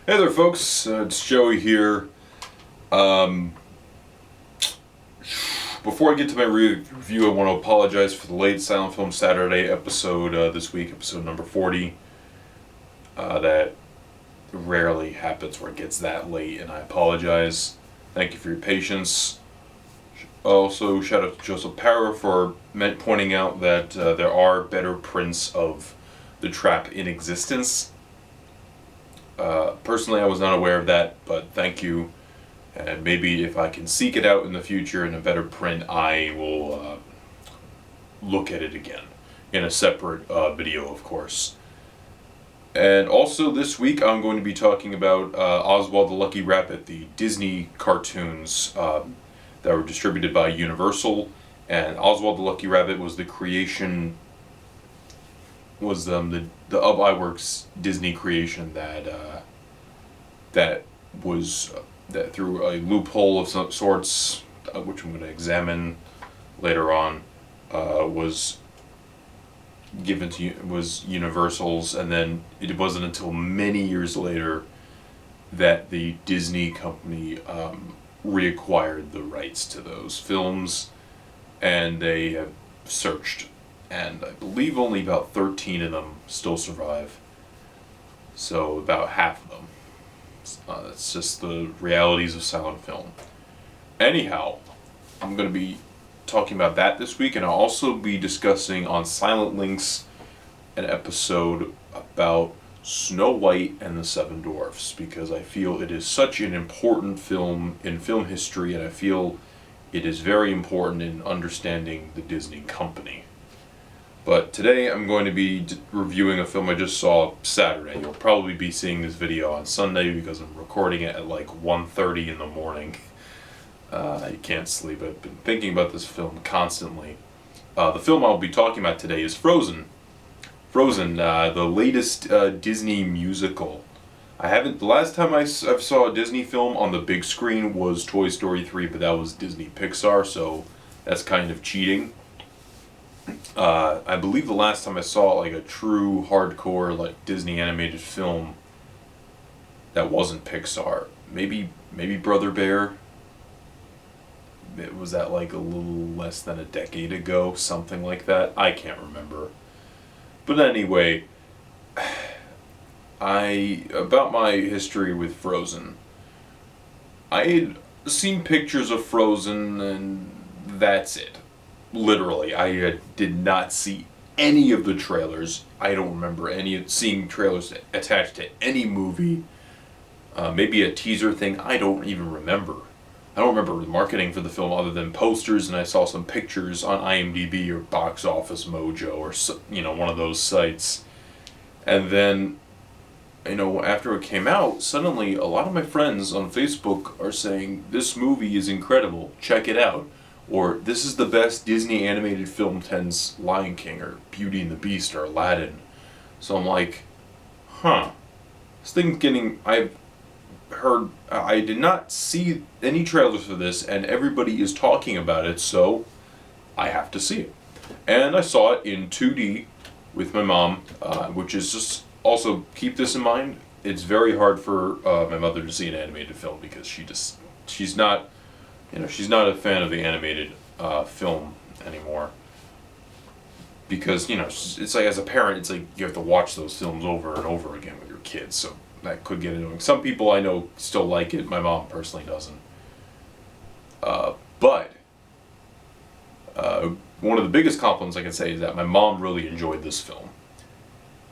Hey there, folks. It's Joey here. Um, Before I get to my review, I want to apologize for the late Silent Film Saturday episode this week, episode number 40. That rarely happens where it gets that late, and I apologize. Thank you for your patience. Also, shout out to Joseph Parra for pointing out that there are better prints of The Trap in existence. Personally, I was not aware of that, but thank you. And maybe if I can seek it out in the future in a better print, I will look at it again in a separate video, of course. And also this week, I'm going to be talking about Oswald the Lucky Rabbit, the Disney cartoons that were distributed by Universal. And Oswald the Lucky Rabbit was the creation, was the of iWorks Disney creation that was that through a loophole of some sorts, which I'm going to examine later on, was given to was Universal's, and then it wasn't until many years later that the Disney company reacquired the rights to those films, and they have searched, and I believe only about 13 of them still survive. So about half of them. It's just the realities of silent film. Anyhow, I'm going to be talking about that this week, and I'll also be discussing on Silent Links an episode about Snow White and the Seven Dwarfs, because I feel it is such an important film in film history, and I feel it is very important in understanding the Disney company. But today I'm going to be reviewing a film I just saw Saturday. You'll probably be seeing this video on Sunday because I'm recording it at like 1:30 in the morning. I can't sleep. I've been thinking about this film constantly. The film I'll be talking about today is Frozen. Frozen, the latest Disney musical. The last time I saw a Disney film on the big screen was Toy Story 3, but that was Disney Pixar, so that's kind of cheating. I believe the last time I saw like a true hardcore like Disney animated film that wasn't Pixar, maybe Brother Bear. It was that like a little less than a decade ago, something like that. I can't remember. But anyway, about my history with Frozen. I had seen pictures of Frozen and that's it. Literally, I did not see any of the trailers. I don't remember seeing trailers attached to any movie. Maybe a teaser thing. I don't even remember. I don't remember the marketing for the film other than posters, and I saw some pictures on IMDb or Box Office Mojo or one of those sites. And then, after it came out, suddenly a lot of my friends on Facebook are saying this movie is incredible. Check it out. Or, this is the best Disney animated film since Lion King, or Beauty and the Beast, or Aladdin. So I'm like, this thing's getting, I did not see any trailers for this, and everybody is talking about it, so I have to see it. And I saw it in 2D with my mom, which is just, also, keep this in mind, it's very hard for my mother to see an animated film, because she's not a fan of the animated film anymore. Because, it's like as a parent, it's like you have to watch those films over and over again with your kids, so that could get annoying. Some people I know still like it, my mom personally doesn't. But one of the biggest compliments I can say is that my mom really enjoyed this film.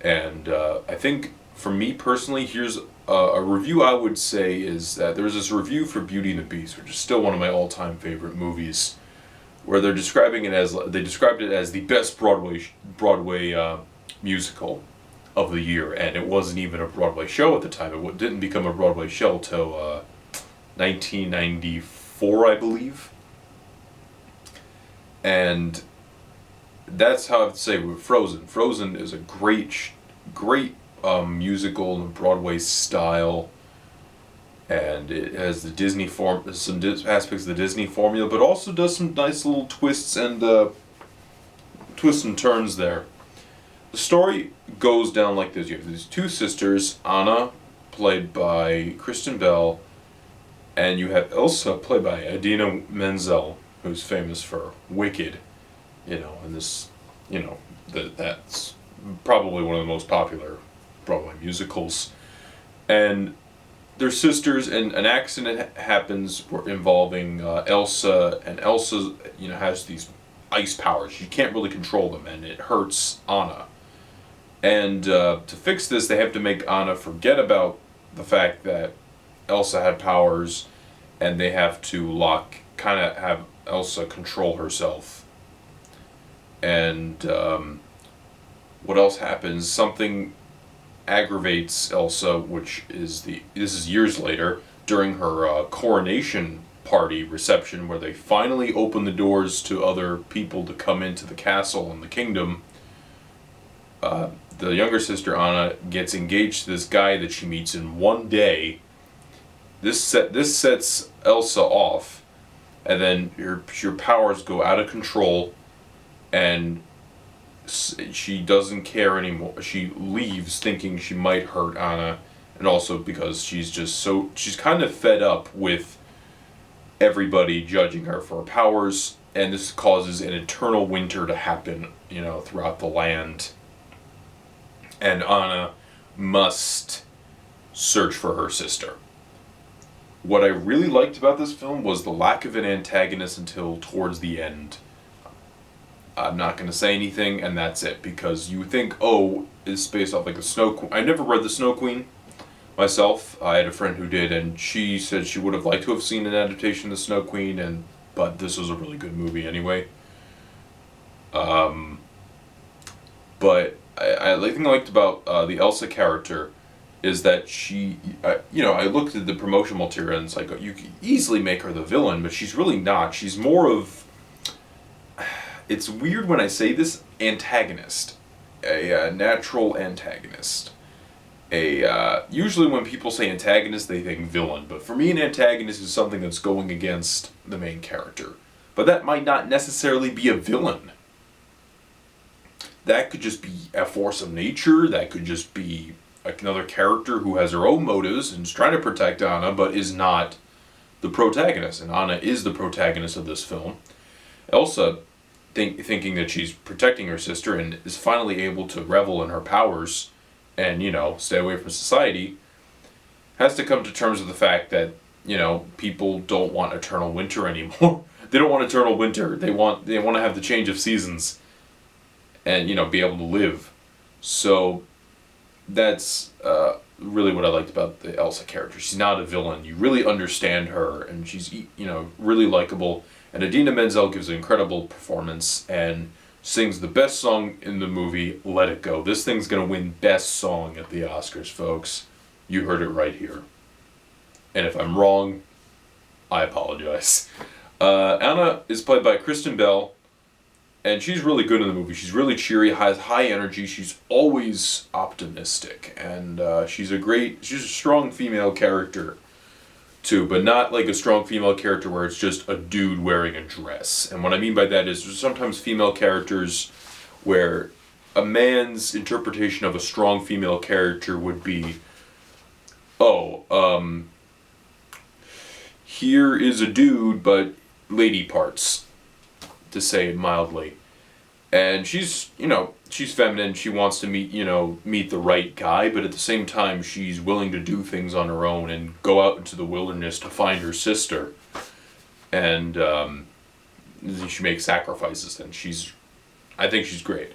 And I think, for me personally, here's a review I would say is that there's this review for Beauty and the Beast, which is still one of my all-time favorite movies, where they described it as the best Broadway musical of the year, and it wasn't even a Broadway show at the time. It didn't become a Broadway show till 1994, I believe. And that's how I would say with Frozen. Frozen is a great musical in the Broadway style, and it has the Disney some aspects of the Disney formula, but also does some nice little twists and turns there. The story goes down like this: you have these two sisters, Anna, played by Kristen Bell, and you have Elsa played by Idina Menzel, who's famous for Wicked, and this, that's probably one of the most popular Broadway musicals. And they're sisters, and an accident happens involving Elsa, and Elsa, has these ice powers. She can't really control them, and it hurts Anna. And to fix this, they have to make Anna forget about the fact that Elsa had powers, and they have to kind of have Elsa control herself. And what else happens? Something aggravates Elsa, this is years later, during her coronation party reception, where they finally open the doors to other people to come into the castle and the kingdom. The younger sister, Anna, gets engaged to this guy that she meets in one day. This sets Elsa off, and then her powers go out of control, and she doesn't care anymore. She leaves thinking she might hurt Anna, and also because she's kind of fed up with everybody judging her for her powers, and this causes an eternal winter to happen, throughout the land. And Anna must search for her sister. What I really liked about this film was the lack of an antagonist until towards the end. I'm not going to say anything, and that's it, because you think, it's based off like a Snow Queen. I never read the Snow Queen myself. I had a friend who did, and she said she would have liked to have seen an adaptation of the Snow Queen, but this was a really good movie anyway. But the thing I liked about the Elsa character is that she, I looked at the promotional material, and it's like, you could easily make her the villain, but she's really not. She's more of, it's weird when I say this, antagonist. A natural antagonist. Usually when people say antagonist, they think villain, but for me an antagonist is something that's going against the main character. But that might not necessarily be a villain. That could just be a force of nature, that could just be another character who has her own motives and is trying to protect Anna, but is not the protagonist. And Anna is the protagonist of this film. Elsa, thinking that she's protecting her sister and is finally able to revel in her powers and, stay away from society, has to come to terms with the fact that, people don't want eternal winter anymore. They don't want eternal winter. They want to have the change of seasons and, be able to live. So that's really what I liked about the Elsa character. She's not a villain. You really understand her, and she's, really likable. And Idina Menzel gives an incredible performance and sings the best song in the movie, Let It Go. This thing's going to win Best Song at the Oscars, folks. You heard it right here. And if I'm wrong, I apologize. Anna is played by Kristen Bell, and she's really good in the movie. She's really cheery, has high energy, she's always optimistic, and she's a strong female character too, but not like a strong female character where it's just a dude wearing a dress. And what I mean by that is there's sometimes female characters where a man's interpretation of a strong female character would be, here is a dude, but lady parts, to say it mildly. And she's feminine, she wants to meet the right guy, but at the same time she's willing to do things on her own and go out into the wilderness to find her sister. And she makes sacrifices, and I think she's great.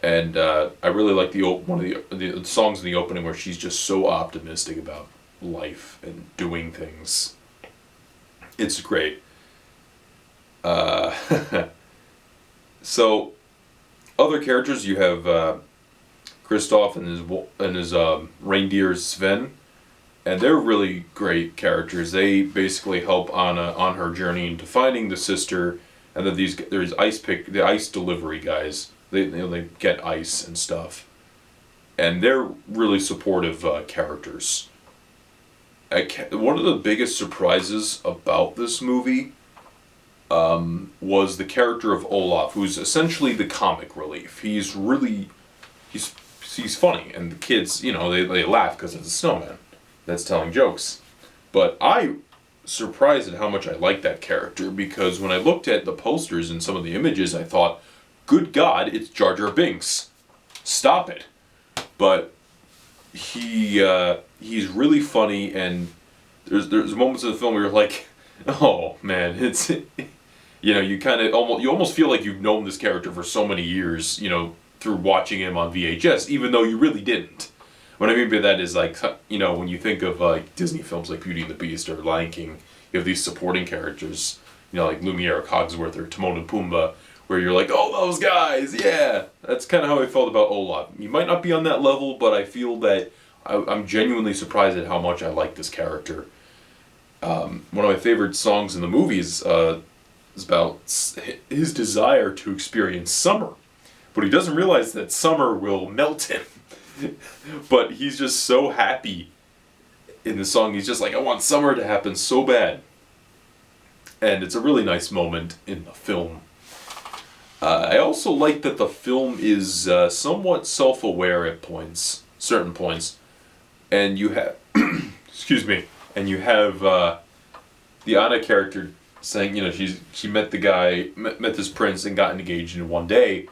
And I really like one of the songs in the opening where she's just so optimistic about life and doing things. It's great. So, other characters, you have Kristoff and his reindeer Sven, and they're really great characters. They basically help Anna on her journey into finding the sister, and then there's the ice delivery guys. They get ice and stuff, and they're really supportive characters. One of the biggest surprises about this movie was the character of Olaf, who's essentially the comic relief. He's funny, and the kids, they laugh because of the snowman. that's telling jokes. But I surprised at how much I liked that character, because when I looked at the posters and some of the images, I thought, good God, it's Jar Jar Binks. Stop it. But he's really funny, and there's moments in the film where you're like, oh man, it's you almost feel like you've known this character for so many years, through watching him on VHS, even though you really didn't. What I mean by that is, like, when you think of like Disney films like Beauty and the Beast or Lion King, you have these supporting characters, like Lumiere, Cogsworth, or Timon and Pumbaa, where you're like, oh, those guys, yeah. That's kind of how I felt about Olaf. You might not be on that level, but I feel that I'm genuinely surprised at how much I like this character. One of my favorite songs in the movie is about his desire to experience summer. But he doesn't realize that summer will melt him. But he's just so happy in the song. He's just like, I want summer to happen so bad. And it's a really nice moment in the film. I also like that the film is somewhat self-aware at certain points. And you have, excuse me, and you have the Anna character saying, she met this prince and got engaged in one day.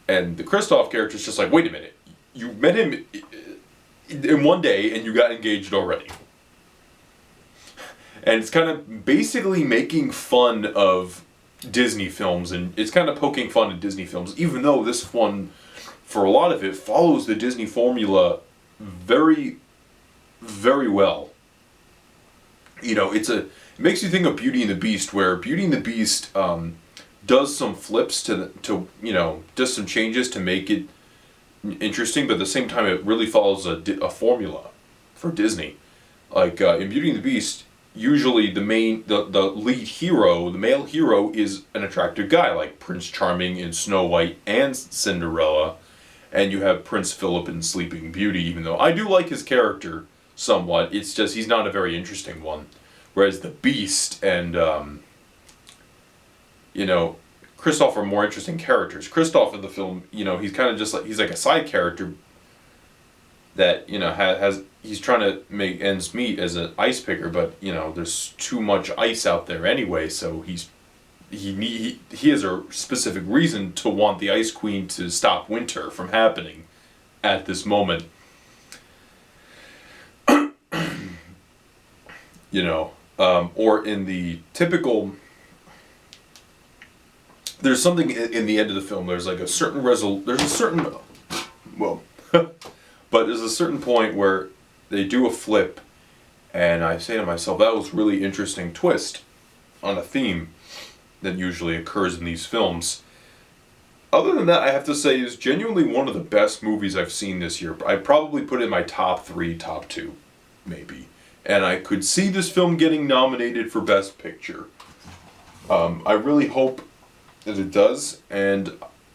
And the Kristoff character is just like, wait a minute, you met him in one day and you got engaged already. And it's kind of basically making fun of Disney films, and it's kind of poking fun at Disney films, even though this one, for a lot of it, follows the Disney formula very, very well. It makes you think of Beauty and the Beast, where Beauty and the Beast does some flips does some changes to make it interesting, but at the same time it really follows a formula for Disney. Like in Beauty and the Beast, usually the lead hero, the male hero, is an attractive guy, like Prince Charming in Snow White and Cinderella, and you have Prince Philip in Sleeping Beauty, even though I do like his character somewhat, it's just he's not a very interesting one. Whereas the Beast and Kristoff are more interesting characters. Kristoff in the film, he's kind of just like, he's like a side character that, he's trying to make ends meet as an ice picker, but, there's too much ice out there anyway, so he has a specific reason to want the Ice Queen to stop winter from happening at this moment. Or in the typical, there's something in the end of the film, there's like a certain but there's a certain point where they do a flip, and I say to myself, that was really interesting twist on a theme that usually occurs in these films. Other than that, I have to say, is genuinely one of the best movies I've seen this year. I'd probably put it in my top 3, top 2, maybe. And I could see this film getting nominated for Best Picture. I really hope that it does, and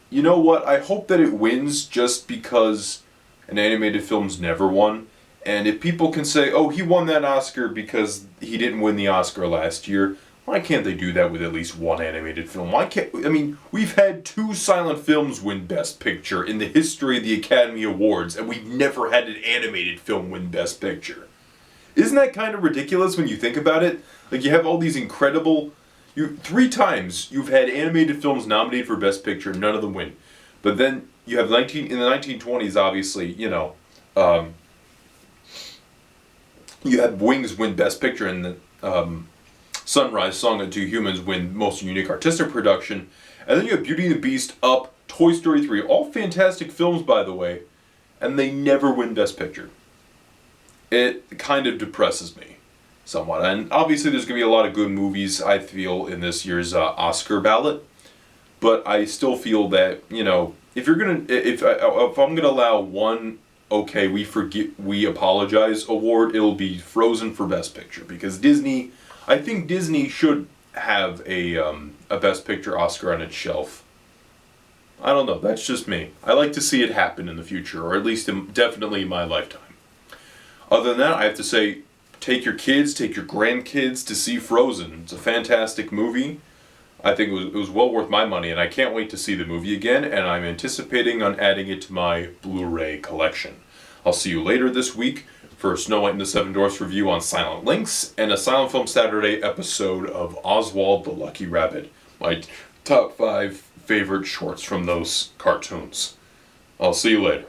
you know what? I hope that it wins just because an animated film's never won. And if people can say, oh, he won that Oscar because he didn't win the Oscar last year, why can't they do that with at least one animated film? We've had 2 silent films win Best Picture in the history of the Academy Awards, and we've never had an animated film win Best Picture. Isn't that kind of ridiculous when you think about it? Like, you have all these incredible... 3 times you've had animated films nominated for Best Picture, none of them win. But then you have in the 1920s, obviously, you had Wings win Best Picture, and the Sunrise, Song of Two Humans win Most Unique Artistic Production. And then you have Beauty and the Beast, Up, Toy Story 3, all fantastic films, by the way, and they never win Best Picture. It kind of depresses me somewhat. And obviously there's going to be a lot of good movies, I feel, in this year's Oscar ballot. But I still feel that, if I'm going to allow one, okay, we apologize award, it'll be Frozen for Best Picture. Because I think Disney should have a Best Picture Oscar on its shelf. I don't know, that's just me. I like to see it happen in the future, or at least definitely in my lifetime. Other than that, I have to say, take your kids, take your grandkids to see Frozen. It's a fantastic movie. I think it was well worth my money, and I can't wait to see the movie again, and I'm anticipating on adding it to my Blu-ray collection. I'll see you later this week for Snow White and the Seven Dwarfs review on Silent Links, and a Silent Film Saturday episode of Oswald the Lucky Rabbit, my top 5 favorite shorts from those cartoons. I'll see you later.